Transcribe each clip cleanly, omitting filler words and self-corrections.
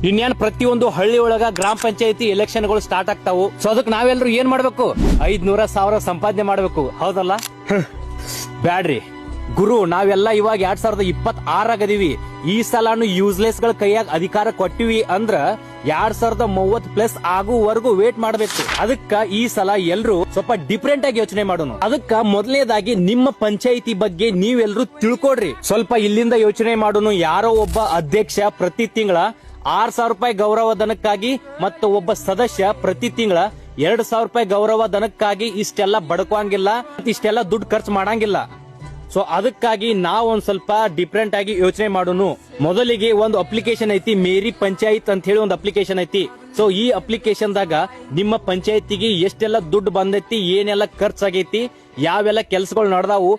ಇನ್ನೇನ್ ಪ್ರತಿಯೊಂದು ಹಳ್ಳಿ ಒಳಗ ಗ್ರಾಮ ಪಂಚಾಯತಿ ಎಲೆಕ್ಷನ್ ಗಳು ಸ್ಟಾರ್ಟ್ ಆಗ್ತಾವು. ಸೊ ಅದಕ್ಕೆ ನಾವೆಲ್ಲರೂ ಏನ್ ಮಾಡ್ಬೇಕು? 500,000 ಸಂಪಾದನೆ ಮಾಡ್ಬೇಕು, ಹೌದಲ್ಲ? ಬ್ಯಾಡ್ರಿ ಗುರು, ನಾವೆಲ್ಲ ಇವಾಗ 2026 ಈ ಸಲಾನು ಯೂಸ್ಲೆಸ್ ಗಳ ಕೈಯಾಗ ಅಧಿಕಾರ ಕೊಟ್ಟಿವಿ ಅಂದ್ರ 2030+ ಆಗುವವರೆಗೂ ವೇಟ್ ಮಾಡ್ಬೇಕು. ಅದಕ್ಕ ಈ ಸಲ ಎಲ್ರು ಸ್ವಲ್ಪ ಡಿಫ್ರೆಂಟ್ ಆಗಿ ಯೋಚನೆ ಮಾಡೋಣ. ಅದಕ್ಕ ಮೊದಲನೇದಾಗಿ ನಿಮ್ಮ ಪಂಚಾಯಿತಿ ಬಗ್ಗೆ ನೀವೆಲ್ರು ತಿಳ್ಕೊಡ್ರಿ. ಸ್ವಲ್ಪ ಇಲ್ಲಿಂದ ಯೋಚನೆ ಮಾಡೋಣ. ಯಾರೋ ಒಬ್ಬ ಅಧ್ಯಕ್ಷ ಪ್ರತಿ ತಿಂಗಳ 6,000 ರೂಪಾಯಿ ಗೌರವ ಧನಕ್ಕಾಗಿ ಮತ್ತು ಒಬ್ಬ ಸದಸ್ಯ ಪ್ರತಿ ತಿಂಗಳ 2,000 ರೂಪಾಯಿ ಗೌರವ ಧನಕ್ಕಾಗಿ ಇಷ್ಟೆಲ್ಲ ಬಡ್ಕೋಂಗಿಲ್ಲ, ಇಷ್ಟೆಲ್ಲ ದುಡ್ಡು ಖರ್ಚು ಮಾಡಂಗಿಲ್ಲ. ಸೊ ಅದಕ್ಕಾಗಿ ನಾವ್ ಒಂದ್ ಸ್ವಲ್ಪ ಡಿಫ್ರೆಂಟ್ ಆಗಿ ಯೋಚನೆ ಮಾಡೋಣ. ಮೊದಲಿಗೆ ಒಂದು ಅಪ್ಲಿಕೇಶನ್ ಐತಿ, ಮೇರಿ ಪಂಚಾಯತ್ ಅಂತ ಹೇಳಿ ಒಂದು ಅಪ್ಲಿಕೇಶನ್ ಐತಿ. ಸೊ ಈ ಅಪ್ಲಿಕೇಶನ್ ದಾಗ ನಿಮ್ಮ ಪಂಚಾಯತಿಗೆ ಎಷ್ಟೆಲ್ಲ ದುಡ್ಡು ಬಂದೈತಿ, ಏನೆಲ್ಲ ಖರ್ಚಾಗೈತಿ, ಯಾವೆಲ್ಲ ಕೆಲಸಗಳು ನಡೆದಾವು,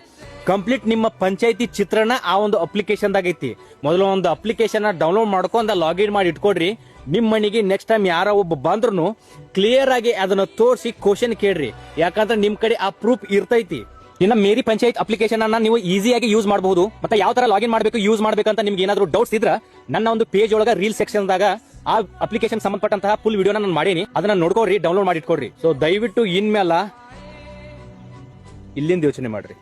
ಕಂಪ್ಲೀಟ್ ನಿಮ್ಮ ಪಂಚಾಯತಿ ಚಿತ್ರಣ ಆ ಒಂದು ಅಪ್ಲಿಕೇಶನ್ ದಾಗ ಐತಿ. ಮೊದಲು ಒಂದು ಅಪ್ಲಿಕೇಶನ್ ಡೌನ್ಲೋಡ್ ಮಾಡ್ಕೊಂಡ ಲಾಗಿನ್ ಮಾಡಿ ಇಟ್ಕೊಡ್ರಿ. ನಿಮ್ ಮನೆಗೆ ನೆಕ್ಸ್ಟ್ ಟೈಮ್ ಯಾರ ಒಬ್ಬ ಬಂದ್ರು ಕ್ಲಿಯರ್ ಆಗಿ ಅದನ್ನ ತೋರಿಸಿ ಕ್ವಶನ್ ಕೇಳ್ರಿ. ಯಾಕಂದ್ರೆ ನಿಮ್ ಕಡೆ ಆ ಪ್ರೂಫ್ ಇರ್ತೈತಿ. ಇನ್ನ ಮೇರಿ ಪಂಚಾಯತ್ ಅಪ್ಲಿಕೇಶನ್ ಅನ್ನ ನೀವು ಈಸಿಯಾಗಿ ಯೂಸ್ ಮಾಡಬಹುದು. ಮತ್ತೆ ಯಾವ ತರ ಲಾಗಿನ್ ಮಾಡಬೇಕು, ಯೂಸ್ ಮಾಡ್ಬೇಕಂತ ನಿಮ್ಗೆ ಏನಾದ್ರು ಡೌಟ್ಸ್ ಇದ್ರ ನನ್ನ ಒಂದು ಪೇಜ್ ಒಳಗ ರೀಲ್ ಸೆಕ್ಷನ್ ದಾಗ ಆ ಅಪ್ಲಿಕೇಶನ್ ಸಂಬಂಧಪಟ್ಟಂತಹ ಫುಲ್ ವಿಡಿಯೋನ ನಾನು ಮಾಡೀನಿ, ಅದನ್ನ ನೋಡ್ಕೊಡ್ರಿ, ಡೌನ್ಲೋಡ್ ಮಾಡಿ ಇಟ್ಕೊಡ್ರಿ. ಸೊ ದಯವಿಟ್ಟು ಇನ್ಮೇಲ ಇಲ್ಲಿಂದ ಯೋಚನೆ ಮಾಡ್ರಿ.